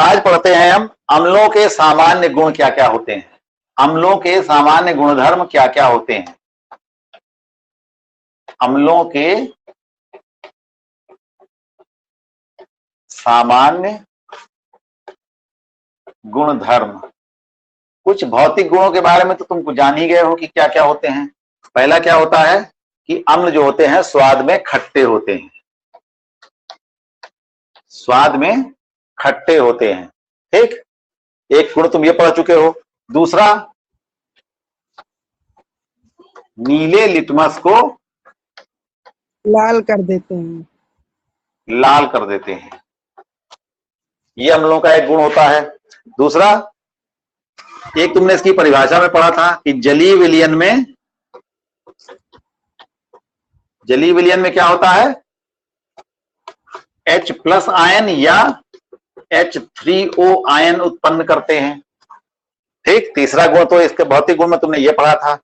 आज पढ़ते हैं हम अम्लों के सामान्य गुण क्या क्या होते हैं। अम्लों के सामान्य गुणधर्म क्या क्या होते हैं। अम्लों के सामान्य गुणधर्म। कुछ भौतिक गुणों के बारे में तो तुम जान ही गए हो कि क्या क्या होते हैं। पहला क्या होता है कि अम्ल जो होते हैं स्वाद में खट्टे होते हैं, स्वाद में खट्टे होते हैं। ठीक, एक गुण तुम ये पढ़ चुके हो। दूसरा, नीले लिटमस को लाल कर देते हैं, लाल कर देते हैं, ये अम्लों का एक गुण होता है। दूसरा, एक तुमने इसकी परिभाषा में पढ़ा था कि जलीय विलयन में क्या होता है, H+ आयन या H3O आयन उत्पन्न करते हैं। ठीक, तीसरा गुण तो इसके भौतिक गुण में तुमने ये पढ़ा था।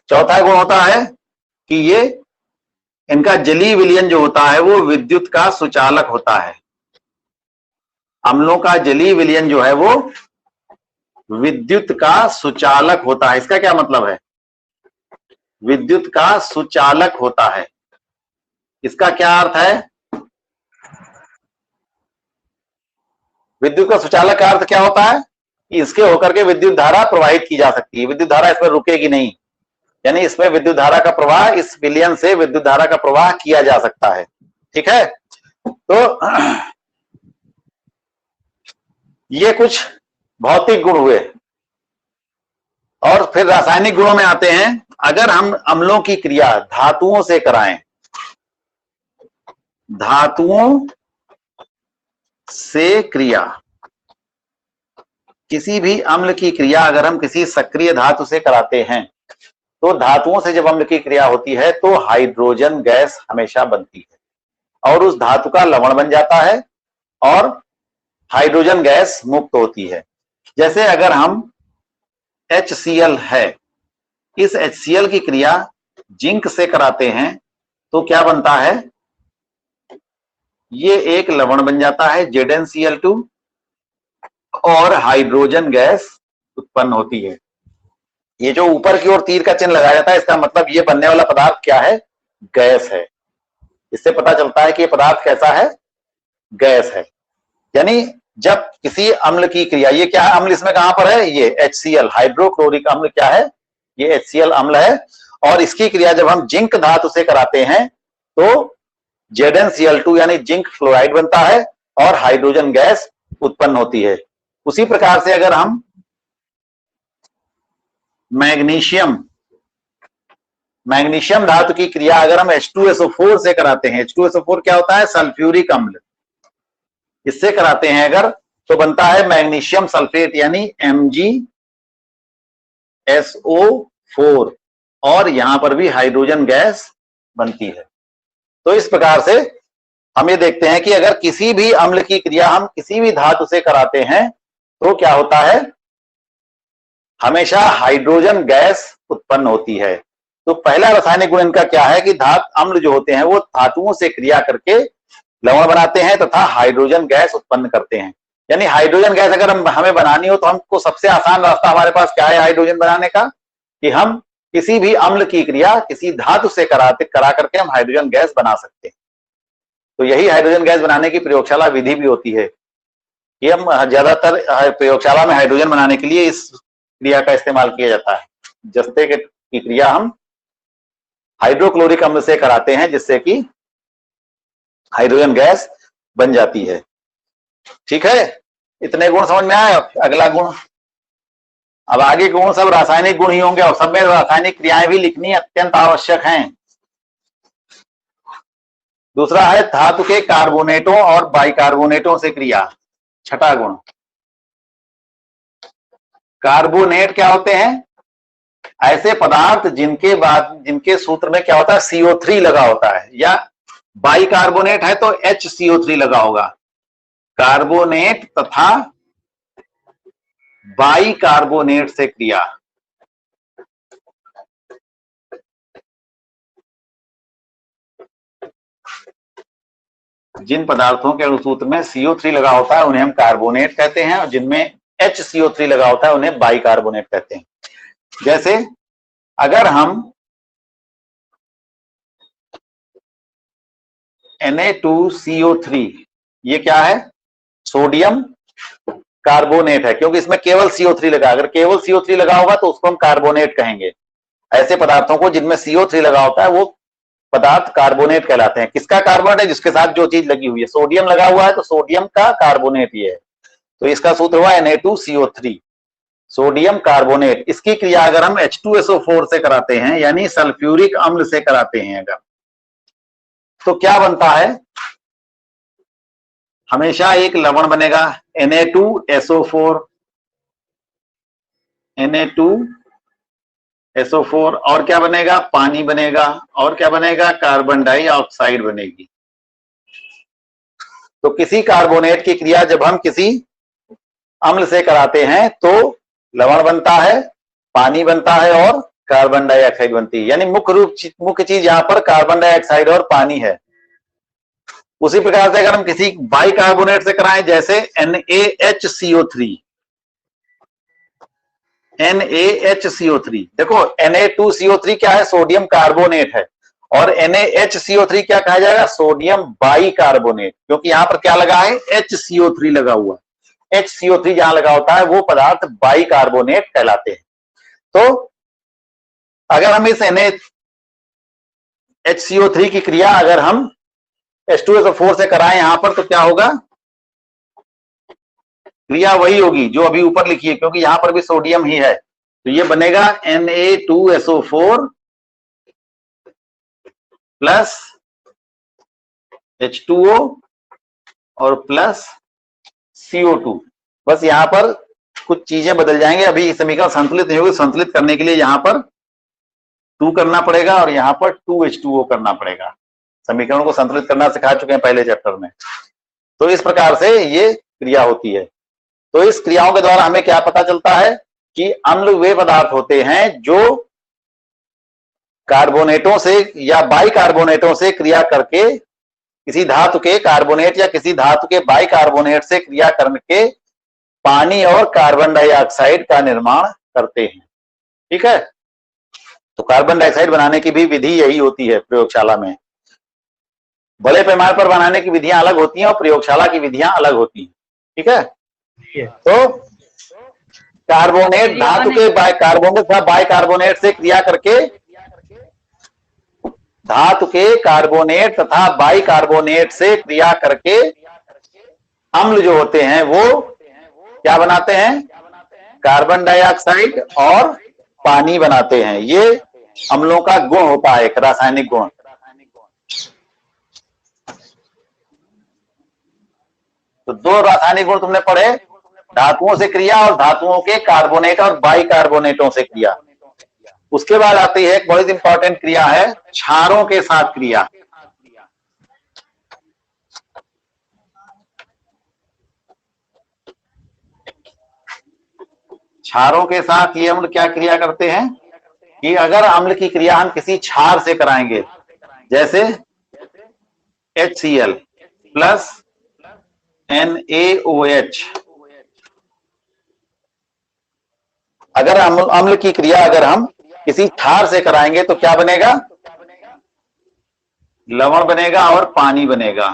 चौथा गुण होता है कि ये इनका जलीय विलयन जो होता है वो विद्युत का सुचालक होता है। अम्लों का जलीय विलयन जो है वो विद्युत का सुचालक होता है। इसका क्या मतलब है, विद्युत का सुचालक होता है। इसका क्या अर्थ है, विद्युत का सुचालक का अर्थ क्या होता है कि इसके होकर के विद्युत धारा प्रवाहित की जा सकती है, विद्युत धारा इसमें रुकेगी नहीं, यानी इसमें विद्युत धारा का प्रवाह, इस विलयन से विद्युत धारा का प्रवाह किया जा सकता है। ठीक है, तो ये कुछ भौतिक गुण हुए। और फिर रासायनिक गुणों में आते हैं। अगर हम अम्लों की क्रिया धातुओं से कराएं, धातुओं से क्रिया, किसी भी अम्ल की क्रिया अगर हम किसी सक्रिय धातु से कराते हैं तो धातुओं से जब अम्ल की क्रिया होती है तो हाइड्रोजन गैस हमेशा बनती है और उस धातु का लवण बन जाता है और हाइड्रोजन गैस मुक्त होती है। जैसे अगर हम HCl है, इस HCl की क्रिया जिंक से कराते हैं तो क्या बनता है, ये एक लवण बन जाता है ZnCl2 और हाइड्रोजन गैस उत्पन्न होती है। ये जो ऊपर की ओर तीर का चिन्ह लगाया जाता है इसका मतलब ये बनने वाला पदार्थ क्या है, गैस है। इससे पता चलता है कि ये पदार्थ कैसा है, गैस है। यानी जब किसी अम्ल की क्रिया, ये क्या है अम्ल इसमें कहां पर है, ये HCl हाइड्रोक्लोरिक अम्ल क्या है, ये HCl अम्ल है। और इसकी क्रिया जब हम जिंक धातु से कराते हैं तो ZnCl2 यानी जिंक फ्लोराइड बनता है और हाइड्रोजन गैस उत्पन्न होती है। उसी प्रकार से अगर हम मैग्नीशियम धातु की क्रिया अगर हम H2SO4 से कराते हैं, H2SO4 क्या होता है, सल्फ्यूरिक अम्ल, इससे कराते हैं अगर तो बनता है मैग्नीशियम सल्फेट यानी MgSO4 और यहां पर भी हाइड्रोजन गैस बनती है। तो इस प्रकार से हम ये देखते हैं कि अगर किसी भी अम्ल की क्रिया हम किसी भी धातु से कराते हैं तो क्या होता है, हमेशा हाइड्रोजन गैस उत्पन्न होती है। तो पहला रासायनिक गुण इनका क्या है कि अम्ल जो होते हैं वो धातुओं से क्रिया करके लवण बनाते हैं तथा हाइड्रोजन गैस उत्पन्न करते हैं। यानी हाइड्रोजन गैस अगर हमें बनानी हो तो हमको सबसे आसान रास्ता हमारे पास क्या है हाइड्रोजन बनाने का, कि हम किसी भी अम्ल की क्रिया किसी धातु से करा करके हम हाइड्रोजन गैस बना सकते हैं। तो यही हाइड्रोजन गैस बनाने की प्रयोगशाला विधि भी होती है कि हम ज्यादातर प्रयोगशाला में हाइड्रोजन बनाने के लिए इस क्रिया का इस्तेमाल किया जाता है। जस्ते की क्रिया हम हाइड्रोक्लोरिक अम्ल से कराते हैं जिससे कि हाइड्रोजन गैस बन जाती है। ठीक है, इतने गुण समझ में आए। अगला गुण, अब आगे गुण सब रासायनिक गुण ही होंगे और सब में रासायनिक क्रियाएं भी लिखनी अत्यंत आवश्यक हैं। दूसरा है धातु के कार्बोनेटों और बाइकार्बोनेटों से क्रिया, छठा गुण। कार्बोनेट क्या होते हैं, ऐसे पदार्थ जिनके सूत्र में क्या होता है CO3 लगा होता है, या बाइकार्बोनेट है तो HCO3 लगा होगा। कार्बोनेट तथा बाइकार्बोनेट से क्रिया, जिन पदार्थों के अणुसूत्र में CO3 लगा होता है उन्हें हम कार्बोनेट कहते हैं, और जिनमें HCO3 लगा होता है उन्हें बाइकार्बोनेट कहते हैं। जैसे अगर हम Na2CO3, ये क्या है? सोडियम कार्बोनेट है, क्योंकि इसमें केवल CO3 लगा। अगर केवल CO3 लगा होगा तो उसको हम कार्बोनेट कहेंगे। ऐसे पदार्थों को जिनमें CO3 लगा होता है वो पदार्थ कार्बोनेट कहलाते हैं। किसका कार्बोनेट है? जिसके साथ जो चीज लगी हुई है। सोडियम लगा हुआ है तो सोडियम का कार्बोनेट ये है, तो इसका सूत्र हुआ Na2CO3, सोडियम कार्बोनेट। इसकी क्रिया अगर हम H2SO4 से कराते हैं, यानी सल्फ्यूरिक अम्ल से कराते हैं अगर, तो क्या बनता है? हमेशा एक लवण बनेगा Na2SO4, Na2SO4, और क्या बनेगा? पानी बनेगा, और क्या बनेगा? कार्बन डाइऑक्साइड बनेगी। तो किसी कार्बोनेट की क्रिया जब हम किसी अम्ल से कराते हैं तो लवण बनता है, पानी बनता है और कार्बन डाइऑक्साइड बनती है। यानी मुख्य चीज यहां पर कार्बन डाइऑक्साइड और पानी है। उसी प्रकार से अगर हम किसी बाइकार्बोनेट से कराएं, जैसे NaHCO3, देखो Na2CO3 क्या है? सोडियम कार्बोनेट है, और NaHCO3 क्या कहा जाएगा? सोडियम बाइकार्बोनेट, क्योंकि यहां पर क्या लगा है? HCO3 लगा हुआ। HCO3 जहां लगा होता है वो पदार्थ बाइकार्बोनेट कहलाते हैं। तो अगर हम इस NaHCO3 की क्रिया अगर हम H2SO4 से कराएं यहां पर, तो क्या होगा? क्रिया वही होगी जो अभी ऊपर लिखी है, क्योंकि यहां पर भी सोडियम ही है। तो ये बनेगा Na2SO4 प्लस H2O और प्लस CO2। बस यहां पर कुछ चीजें बदल जाएंगे। अभी समीकरण संतुलित नहीं होगी, संतुलित करने के लिए यहां पर 2 करना पड़ेगा और यहां पर 2H2O करना पड़ेगा। समीकरण को संतुलित करना सिखा चुके हैं पहले चैप्टर में। तो इस प्रकार से ये क्रिया होती है। तो इस क्रियाओं के द्वारा हमें क्या पता चलता है कि अम्ल वे पदार्थ होते हैं जो कार्बोनेटों से या बाइकार्बोनेटों से क्रिया करके किसी धातु के कार्बोनेट या किसी धातु के बाइकार्बोनेट से क्रिया करके पानी और कार्बन डाइऑक्साइड का निर्माण करते हैं। ठीक है, तो कार्बन डाइऑक्साइड बनाने की भी विधि यही होती है प्रयोगशाला में। बड़े पैमाने पर बनाने की विधियां अलग होती हैं और प्रयोगशाला की विधियां अलग होती हैं। ठीक है, तो कार्बोनेट धातु के कार्बोनेट या बाइकार्बोनेट से क्रिया करके धातु के कार्बोनेट तथा बाइकार्बोनेट से क्रिया करके अम्ल जो होते हैं वो क्या बनाते हैं? कार्बन डाइऑक्साइड और पानी बनाते हैं। ये अम्लों का गुण होता है, एक रासायनिक गुण। तो 2 रासायनिक गुण तुमने पढ़े, धातुओं से क्रिया और धातुओं के कार्बोनेट और बाइकार्बोनेटों से क्रिया। उसके बाद आती है एक बहुत इंपॉर्टेंट क्रिया है, क्षारों के साथ क्रिया। क्षारों के साथ ये अम्ल क्या क्रिया करते हैं कि अगर अम्ल की क्रिया हम किसी क्षार से कराएंगे, जैसे HCl प्लस NaOH, अगर अम्ल की क्रिया अगर हम किसी क्षार से कराएंगे तो क्या बनेगा? लवण बनेगा और पानी बनेगा।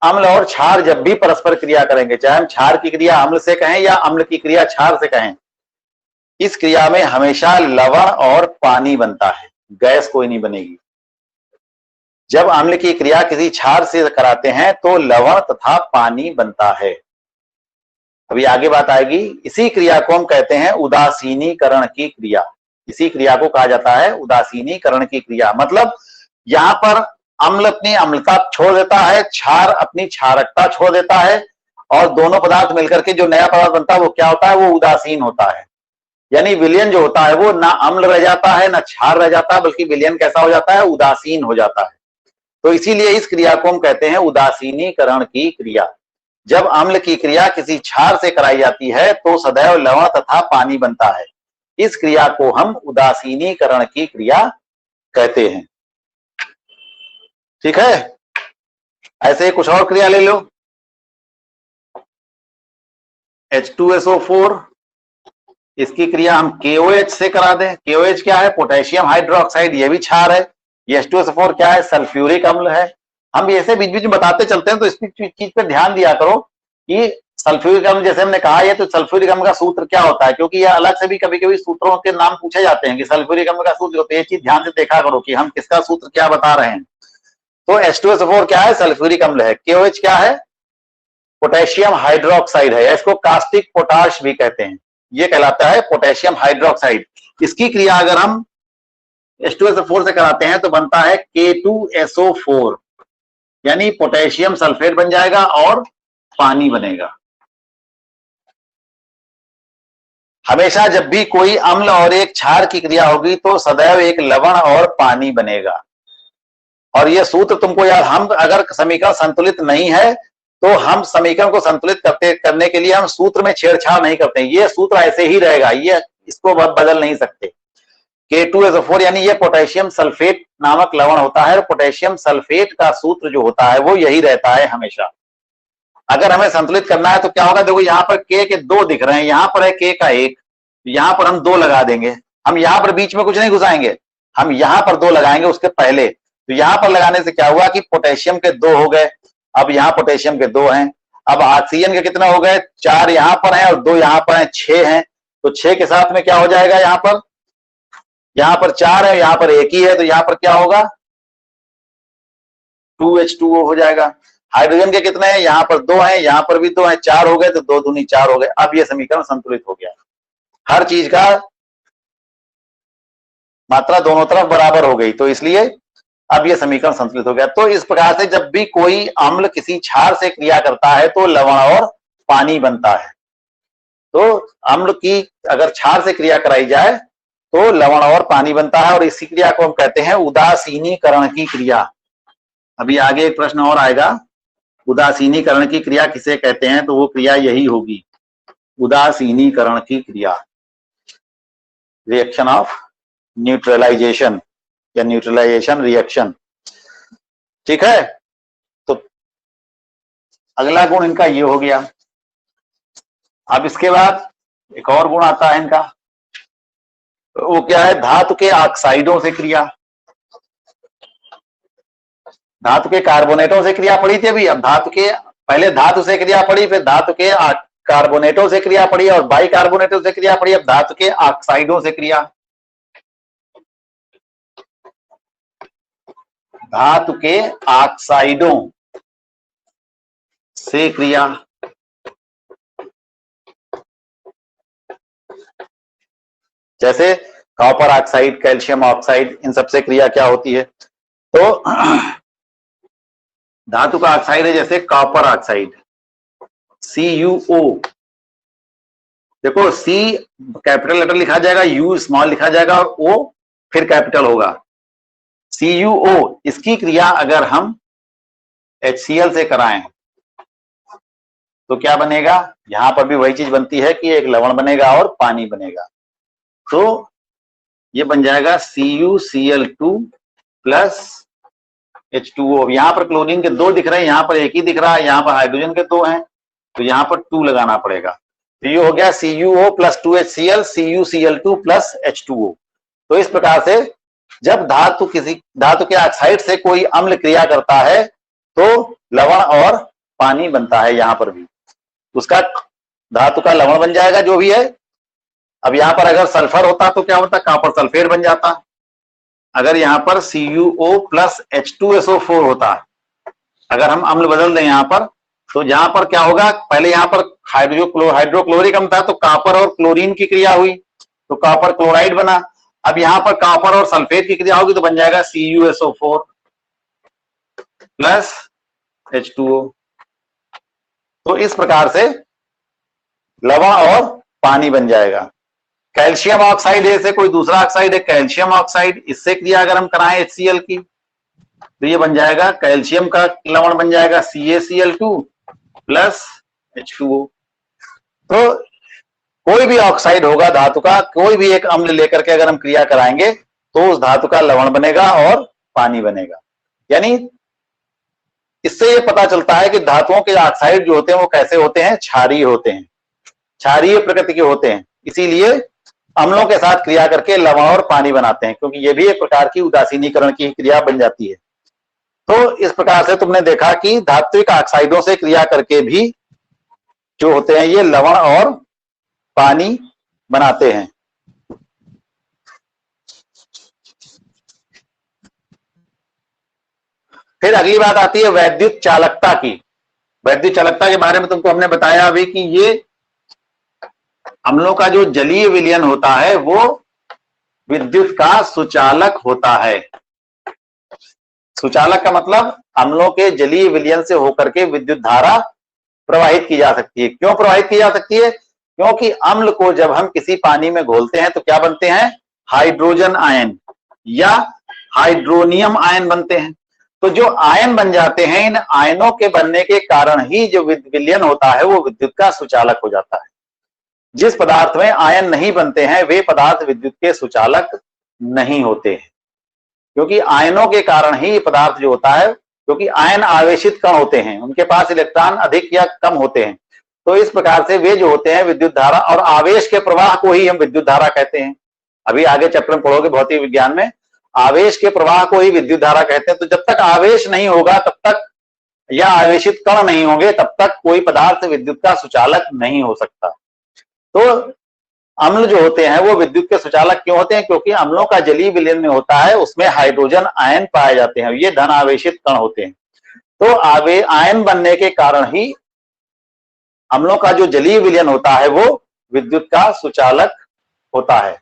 अम्ल और क्षार जब भी परस्पर क्रिया करेंगे, चाहे हम क्षार की क्रिया अम्ल से कहें या अम्ल की क्रिया क्षार से कहें, इस क्रिया में हमेशा लवण और पानी बनता है, गैस कोई नहीं बनेगी। जब अम्ल की क्रिया किसी क्षार से कराते हैं तो लवण तथा पानी बनता है। अभी आगे बात आएगी। इसी क्रिया को हम कहते हैं उदासीनीकरण की क्रिया। इसी क्रिया को कहा जाता है उदासीनीकरण की क्रिया। मतलब यहां पर अम्ल अपनी अम्लता छोड़ देता है, क्षार अपनी क्षारकता छोड़ देता है, और दोनों पदार्थ मिलकर के जो नया पदार्थ बनता है वो क्या होता है? वो उदासीन होता है। यानी विलयन जो होता है वो ना अम्ल रह जाता है ना क्षार रह जाता है, बल्कि विलयन कैसा हो जाता है? उदासीन हो जाता है। तो इसीलिए इस क्रिया को हम कहते हैं उदासीनीकरण की क्रिया। जब अम्ल की क्रिया किसी क्षार से कराई जाती है तो सदैव लवण तथा पानी बनता है। इस क्रिया को हम उदासीनीकरण की क्रिया कहते हैं। ठीक है, ऐसे ही कुछ और क्रिया ले लो, H2SO4, इसकी क्रिया हम KOH से करा दें। KOH क्या है? पोटेशियम हाइड्रोक्साइड, ये भी क्षार है। ये H2SO4 क्या है? सल्फ्यूरिक अम्ल है। हम ऐसे बीच बीच में बताते चलते हैं, तो इस चीज पे ध्यान दिया करो कि सल्फ्यूरिक अम्ल, जैसे हमने कहा है, तो सल्फ्यूरिक अम्ल का सूत्र क्या होता है, क्योंकि ये अलग से भी कभी कभी सूत्रों के नाम पूछे जाते हैं कि सल्फ्यूरिक अम्ल का सूत्र होता है। ये चीज ध्यान से देखा करो कि हम किसका सूत्र क्या बता रहे हैं। तो H2SO4 क्या है? सल्फ्यूरिक अम्ल है। KOH क्या है? पोटेशियम हाइड्रोक्साइड है, इसको कास्टिक पोटाश भी कहते हैं। ये कहलाता है पोटेशियम हाइड्रोक्साइड। इसकी क्रिया अगर हम H2SO4 से कराते हैं तो बनता है K2SO4, यानी पोटेशियम सल्फेट बन जाएगा और पानी बनेगा। हमेशा जब भी कोई अम्ल और एक क्षार की क्रिया होगी तो सदैव एक लवण और पानी बनेगा। और यह सूत्र तुमको याद, हम अगर समीकरण संतुलित नहीं है तो हम समीकरण को संतुलित करने के लिए हम सूत्र में छेड़छाड़ नहीं करते। ये सूत्र ऐसे ही रहेगा, ये इसको बदल नहीं सकते। K2SO4 यानी ये पोटेशियम सल्फेट नामक लवण होता है, और पोटेशियम सल्फेट का सूत्र जो होता है वो यही रहता है हमेशा। अगर हमें संतुलित करना है तो क्या होगा? देखो यहाँ पर K के 2 दिख रहे हैं, यहाँ पर है K का 1, यहाँ पर हम 2 लगा देंगे। हम यहाँ पर बीच में कुछ नहीं घुसाएंगे, हम यहाँ पर 2 लगाएंगे उसके पहले। तो यहाँ पर लगाने से क्या हुआ कि पोटेशियम के 2 हो गए, अब यहाँ पोटेशियम के 2 हैं। अब ऑक्सीजन के कितना हो गए? 4 यहाँ पर हैं और 2 यहाँ पर हैं, 6 हैं। तो 6 के साथ में क्या हो जाएगा? यहाँ पर 4 है, यहाँ पर 1 ही है, तो यहाँ पर क्या होगा? 2H2O हो जाएगा। हाइड्रोजन के कितने हैं? यहाँ पर 2 हैं, यहाँ पर भी 2 हैं, 4 हो गए, तो 2 दूनी 4 हो गए। अब ये समीकरण संतुलित हो गया, हर चीज का मात्रा दोनों तरफ बराबर हो गई, तो इसलिए अब ये समीकरण संतुलित हो गया। तो इस प्रकार से जब भी कोई अम्ल किसी क्षार से क्रिया करता है तो लवण और पानी बनता है। तो अम्ल की अगर क्षार से क्रिया कराई जाए तो लवण और पानी बनता है, और इसी क्रिया को हम कहते हैं उदासीनीकरण की क्रिया। अभी आगे एक प्रश्न और आएगा, उदासीनीकरण की क्रिया किसे कहते हैं? तो वो क्रिया यही होगी, उदासीनीकरण की क्रिया, रिएक्शन ऑफ न्यूट्रलाइजेशन या न्यूट्रलाइजेशन रिएक्शन। ठीक है, तो अगला गुण इनका ये हो गया। अब इसके बाद एक और गुण आता है इनका, वो क्या है? धातु के ऑक्साइडों से क्रिया। धातु के कार्बोनेटों से क्रिया पड़ी थी अभी, अब धातु के, पहले धातु से क्रिया पड़ी, फिर धातु के कार्बोनेटों से क्रिया पड़ी और बाइकार्बोनेटों से क्रिया पड़ी, अब धातु के ऑक्साइडों से क्रिया। धातु के ऑक्साइडों से क्रिया, जैसे कॉपर ऑक्साइड, कैल्शियम ऑक्साइड, इन सबसे क्रिया क्या होती है? तो धातु का ऑक्साइड है जैसे कॉपर ऑक्साइड, CuO। देखो C कैपिटल लेटर लिखा जाएगा, U स्मॉल लिखा जाएगा और O फिर कैपिटल होगा, CuO। इसकी क्रिया अगर हम HCl से कराएं तो क्या बनेगा? यहां पर भी वही चीज बनती है कि एक लवण बनेगा और पानी बनेगा। तो ये बन जाएगा CuCl2 प्लस H2O। यहां पर क्लोरीन के 2 दिख रहे हैं, यहां पर 1 ही दिख रहा है, यहां पर हाइड्रोजन के 2 हैं, तो यहां पर 2 लगाना पड़ेगा। तो ये हो गया CuO plus 2HCl, CuCl2 plus H2O। तो इस प्रकार से जब किसी धातु के ऑक्साइड से कोई अम्ल क्रिया करता है तो लवण और पानी बनता है। यहां पर भी उसका धातु का लवण बन जाएगा जो भी है। अब यहां पर अगर सल्फर होता तो क्या होता? कॉपर सल्फेट बन जाता। अगर यहां पर CuO प्लस H2SO4 होता, अगर हम अम्ल बदल दें यहां पर, तो यहां पर क्या होगा? पहले यहां पर हाइड्रोक्लोरिक अम्ल था, तो कॉपर और क्लोरीन की क्रिया हुई तो कॉपर क्लोराइड बना। अब यहां पर कॉपर और सल्फेट की क्रिया होगी तो बन जाएगा CuSO4 प्लस H2O। तो इस प्रकार से लवण और पानी बन जाएगा। कैल्शियम ऑक्साइड से कोई दूसरा ऑक्साइड है कैल्शियम ऑक्साइड, इससे क्रिया अगर हम कराएं HCl की तो ये बन जाएगा, कैल्शियम का लवण बन जाएगा CaCl2 प्लस H2O। तो कोई भी ऑक्साइड होगा धातु का, कोई भी एक अम्ल लेकर के अगर हम क्रिया कराएंगे तो उस धातु का लवण बनेगा और पानी बनेगा। यानी इससे ये पता चलता है कि धातुओं के ऑक्साइड जो होते हैं वो कैसे होते हैं, क्षारीय होते हैं, क्षारीय प्रकृति के होते हैं। इसीलिए अम्लों के साथ क्रिया करके लवण और पानी बनाते हैं, क्योंकि ये भी एक प्रकार की उदासीनीकरण की क्रिया बन जाती है। तो इस प्रकार से तुमने देखा कि धात्विक ऑक्साइडों से क्रिया करके भी जो होते हैं ये लवण और पानी बनाते हैं। फिर अगली बात आती है वैद्युत चालकता की। वैद्युत चालकता के बारे में तुमको हमने बताया अभी कि ये अम्लों का जो जलीय विलयन होता है वो विद्युत का सुचालक होता है। सुचालक का मतलब अम्लों के जलीय विलयन से होकर के विद्युत धारा प्रवाहित की जा सकती है। क्यों प्रवाहित की जा सकती है? क्योंकि अम्ल को जब हम किसी पानी में घोलते हैं तो क्या बनते हैं, हाइड्रोजन आयन या हाइड्रोनियम आयन बनते हैं। तो जो आयन बन जाते हैं, इन आयनों के बनने के कारण ही जो विलयन होता है वो विद्युत का सुचालक हो जाता है। जिस पदार्थ में आयन नहीं बनते हैं वे पदार्थ विद्युत के सुचालक नहीं होते हैं, क्योंकि आयनों के कारण ही ये पदार्थ जो होता है, क्योंकि आयन आवेशित कण होते हैं, उनके पास इलेक्ट्रॉन अधिक या कम होते हैं, तो इस प्रकार से वे जो होते हैं विद्युत धारा और आवेश के प्रवाह को ही हम विद्युत धारा कहते हैं। अभी आगे चैप्टर में पढ़ोगे भौतिक विज्ञान में, आवेश के प्रवाह को ही विद्युत धारा कहते हैं। तो जब तक आवेश नहीं होगा तब तक, या आवेशित कण नहीं होंगे तब तक कोई पदार्थ विद्युत का सुचालक नहीं हो सकता। तो अम्ल जो होते हैं वो विद्युत के सुचालक क्यों होते हैं? क्योंकि अम्लों का जलीय विलयन में होता है, उसमें हाइड्रोजन आयन पाए जाते हैं, ये धन आवेशित कण होते हैं। तो आयन बनने के कारण ही अम्लों का जो जलीय विलयन होता है वो विद्युत का सुचालक होता है।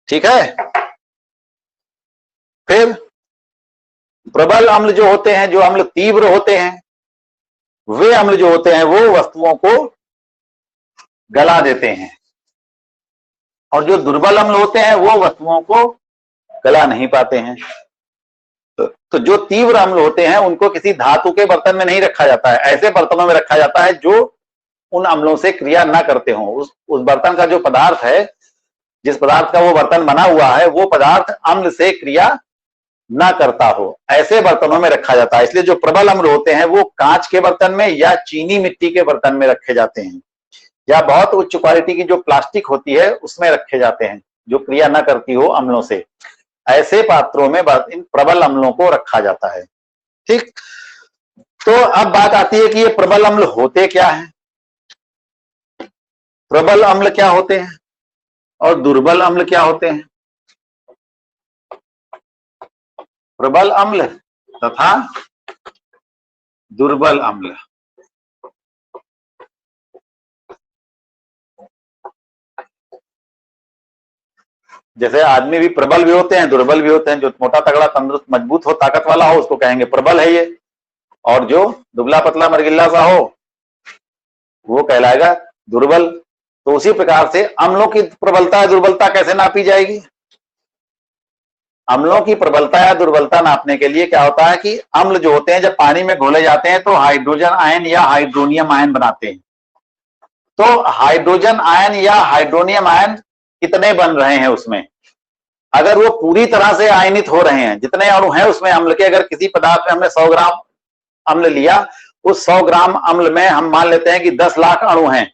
ठीक है। फिर प्रबल अम्ल जो होते हैं, जो अम्ल तीव्र होते हैं, वे अम्ल जो होते हैं वो वस्तुओं को गला देते हैं, और जो दुर्बल अम्ल होते हैं वो वस्तुओं को गला नहीं पाते हैं। तो जो तीव्र अम्ल होते हैं उनको किसी धातु के बर्तन में नहीं रखा जाता है, ऐसे बर्तनों में रखा जाता है जो उन अम्लों से क्रिया ना करते हों। उस बर्तन का जो पदार्थ है, जिस पदार्थ का वो बर्तन बना हुआ है, वो पदार्थ अम्ल से क्रिया ना करता हो, ऐसे बर्तनों में रखा जाता है। इसलिए जो प्रबल अम्ल होते हैं वो कांच के बर्तन में या चीनी मिट्टी के बर्तन में रखे जाते हैं, या बहुत उच्च क्वालिटी की जो प्लास्टिक होती है उसमें रखे जाते हैं, जो क्रिया न करती हो अम्लों से। ऐसे पात्रों में इन प्रबल अम्लों को रखा जाता है। ठीक। तो अब बात आती है कि ये प्रबल अम्ल होते क्या हैं। प्रबल अम्ल क्या होते हैं और दुर्बल अम्ल क्या होते हैं? प्रबल अम्ल तथा दुर्बल अम्ल। जैसे आदमी भी प्रबल भी होते हैं, दुर्बल भी होते हैं। जो मोटा तगड़ा तंदुरुस्त मजबूत हो, ताकत वाला हो, उसको कहेंगे प्रबल है ये, और जो दुबला पतला मरगिल्ला सा हो वो कहलाएगा दुर्बल। तो उसी प्रकार से अम्लों की प्रबलता या दुर्बलता कैसे नापी जाएगी? अम्लों की प्रबलता या दुर्बलता नापने के लिए क्या होता है कि अम्ल जो होते हैं जब पानी में घोले जाते हैं तो हाइड्रोजन आयन या हाइड्रोनियम आयन बनाते हैं। तो हाइड्रोजन आयन या हाइड्रोनियम आयन कितने बन रहे हैं उसमें? अगर वो पूरी तरह से आयनित हो रहे हैं, जितने अणु हैं उसमें अम्ल के, अगर किसी पदार्थ में हमने 100 ग्राम अम्ल लिया, उस 100 ग्राम अम्ल में हम मान लेते हैं कि 10 लाख अणु हैं,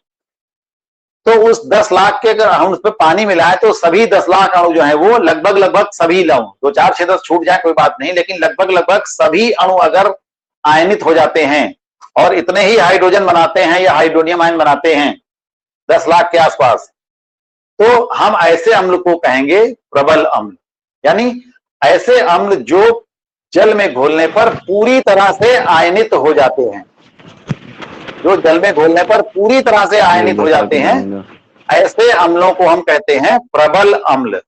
तो उस 10 लाख के अगर हम उसमें पानी मिलाएं तो सभी 10 लाख अणु जो है वो लगभग सभी लवण, 2 4 6 10 छूट जाए कोई बात नहीं, लेकिन लगभग सभी अणु अगर आयनित हो जाते हैं और इतने ही हाइड्रोजन बनाते हैं या हाइड्रोनियम आयन बनाते हैं 10 लाख के आसपास, तो हम ऐसे अम्ल को कहेंगे प्रबल अम्ल। यानी ऐसे अम्ल जो जल में घोलने पर पूरी तरह से आयनित हो जाते हैं, जो जल में घोलने पर पूरी तरह से आयनित हो जाते हैं, ऐसे अम्लों को हम कहते हैं प्रबल अम्ल।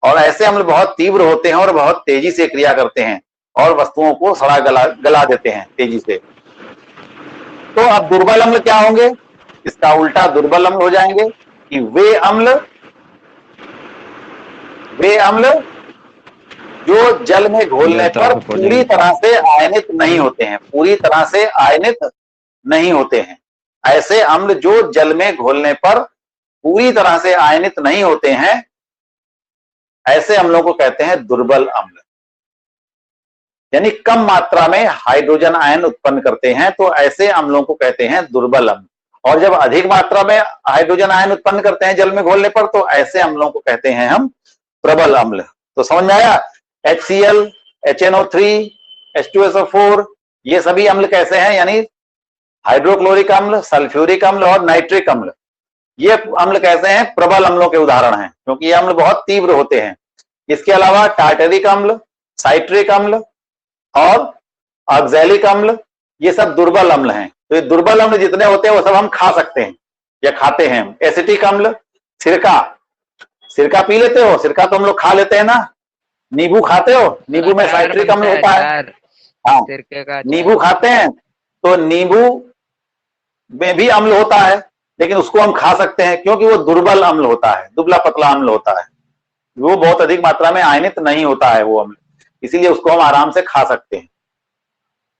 और ऐसे अम्ल बहुत तीव्र होते हैं और बहुत तेजी से क्रिया करते हैं और वस्तुओं को सड़ा गला देते हैं तेजी से। तो अब दुर्बल अम्ल क्या होंगे? इसका उल्टा दुर्बल अम्ल हो जाएंगे कि वे अम्ल जो जल में घोलने पर पूरी तरह से आयनित नहीं होते हैं, पूरी तरह से आयनित नहीं होते हैं। ऐसे अम्ल जो जल में घोलने पर पूरी तरह से आयनित नहीं होते हैं, ऐसे अम्लों को कहते हैं दुर्बल अम्ल। यानी कम मात्रा में हाइड्रोजन आयन उत्पन्न करते हैं तो ऐसे अम्लों को कहते हैं दुर्बल अम्ल। और जब अधिक मात्रा में हाइड्रोजन आयन उत्पन्न करते हैं जल में घोलने पर तो ऐसे अम्लों को कहते हैं हम प्रबल अम्ल। तो समझ में आया? HCl, HNO3, H2SO4 ये सभी अम्ल कैसे हैं? यानी हाइड्रोक्लोरिक अम्ल, सल्फ्यूरिक अम्ल और नाइट्रिक अम्ल, ये अम्ल कैसे हैं? प्रबल अम्लों के उदाहरण हैं, क्योंकि ये अम्ल बहुत तीव्र होते हैं। इसके अलावा टार्टरिक अम्ल, साइट्रिक अम्ल और ऑक्सैलिक अम्ल ये सब दुर्बल अम्ल हैं। तो ये दुर्बल अम्ल जितने होते हैं वो सब हम खा सकते हैं या खाते हैं। एसिटिक अम्ल, सिरका पी लेते हो? सिरका तो हम लोग खा लेते हैं ना। नींबू खाते हो? नींबू में साइट्रिक अम्ल होता है। हाँ, नींबू खाते हैं तो नींबू में भी अम्ल होता है, लेकिन उसको हम खा सकते हैं क्योंकि वो दुर्बल अम्ल होता है, दुबला पतला अम्ल होता है, वो बहुत अधिक मात्रा में आयनित नहीं होता है वो अम्ल, इसीलिए उसको हम आराम से खा सकते हैं।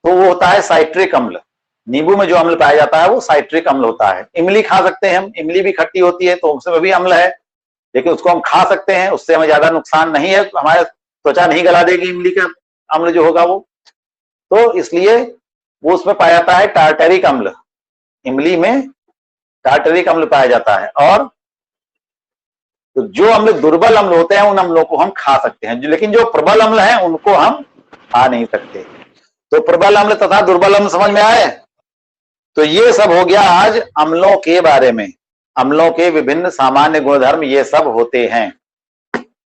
तो वो होता है साइट्रिक अम्ल। नींबू में जो अम्ल पाया जाता है वो साइट्रिक अम्ल होता है। इमली खा सकते हैं हम, इमली भी खट्टी होती है तो उसमें भी अम्ल है, लेकिन उसको हम खा सकते हैं, उससे हमें ज्यादा नुकसान नहीं है, हमारे त्वचा नहीं गला देगी इमली का अम्ल जो होगा वो। तो इसलिए वो उसमें पाया जाता है टार्टरिक अम्ल, इमली में टार्टरिक अम्ल पाया जाता है। और तो जो अम्ल दुर्बल अम्ल होते हैं उन अम्लों को हम खा सकते हैं, लेकिन जो प्रबल अम्ल हैं उनको हम खा नहीं सकते। तो प्रबल अम्ल तथा दुर्बल अम्ल समझ में आए? तो ये सब हो गया आज अम्लों के बारे में। अम्लों के विभिन्न सामान्य गुणधर्म ये सब होते हैं।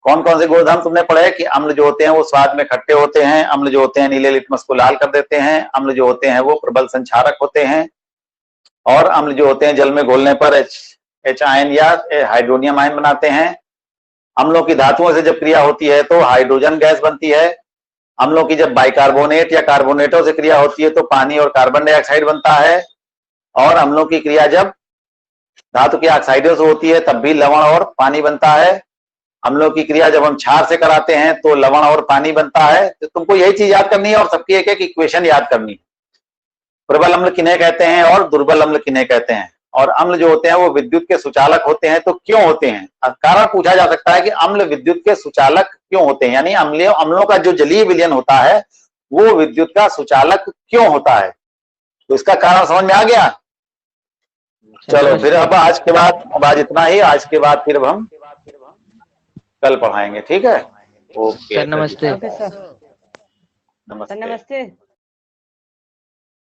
कौन कौन से गुणधर्म तुमने पढ़े? कि अम्ल जो होते हैं वो स्वाद में खट्टे होते हैं, अम्ल जो होते हैं नीले लिटमस को लाल कर देते हैं, अम्ल जो होते हैं वो प्रबल संक्षारक होते हैं, और अम्ल जो होते हैं जल में घोलने पर H आयन या हाइड्रोनियम आयन बनाते हैं। अम्लों की धातुओं से जब क्रिया होती है तो हाइड्रोजन गैस बनती है। अम्लों की जब बाइकार्बोनेट या कार्बोनेटों से क्रिया होती है तो पानी और कार्बन डाइऑक्साइड बनता है। और अम्लों की क्रिया जब धातु के ऑक्साइडों से होती है तब भी लवण और पानी बनता है। अम्लों की क्रिया जब हम क्षार से कराते हैं तो लवण और पानी बनता है। तो तुमको यही चीज याद करनी है और सबकी एक एक इक्वेशन याद करनी है। प्रबल अम्ल किन्हें कहते हैं और दुर्बल अम्ल किन्हें कहते हैं। और अम्ल जो होते हैं वो विद्युत के सुचालक होते हैं। तो क्यों होते हैं? कारण पूछा जा सकता है कि अम्ल विद्युत के सुचालक क्यों होते हैं, यानी अम्लों का जो जलीय विलयन होता है वो विद्युत का सुचालक क्यों होता है। तो इसका कारण समझ में आ गया? चलो फिर अब आज के बाद आज इतना ही। आज के बाद फिर हम कल पढ़ाएंगे, ठीक है? ओके सर नमस्ते। ओके सर, नमस्ते। नमस्ते।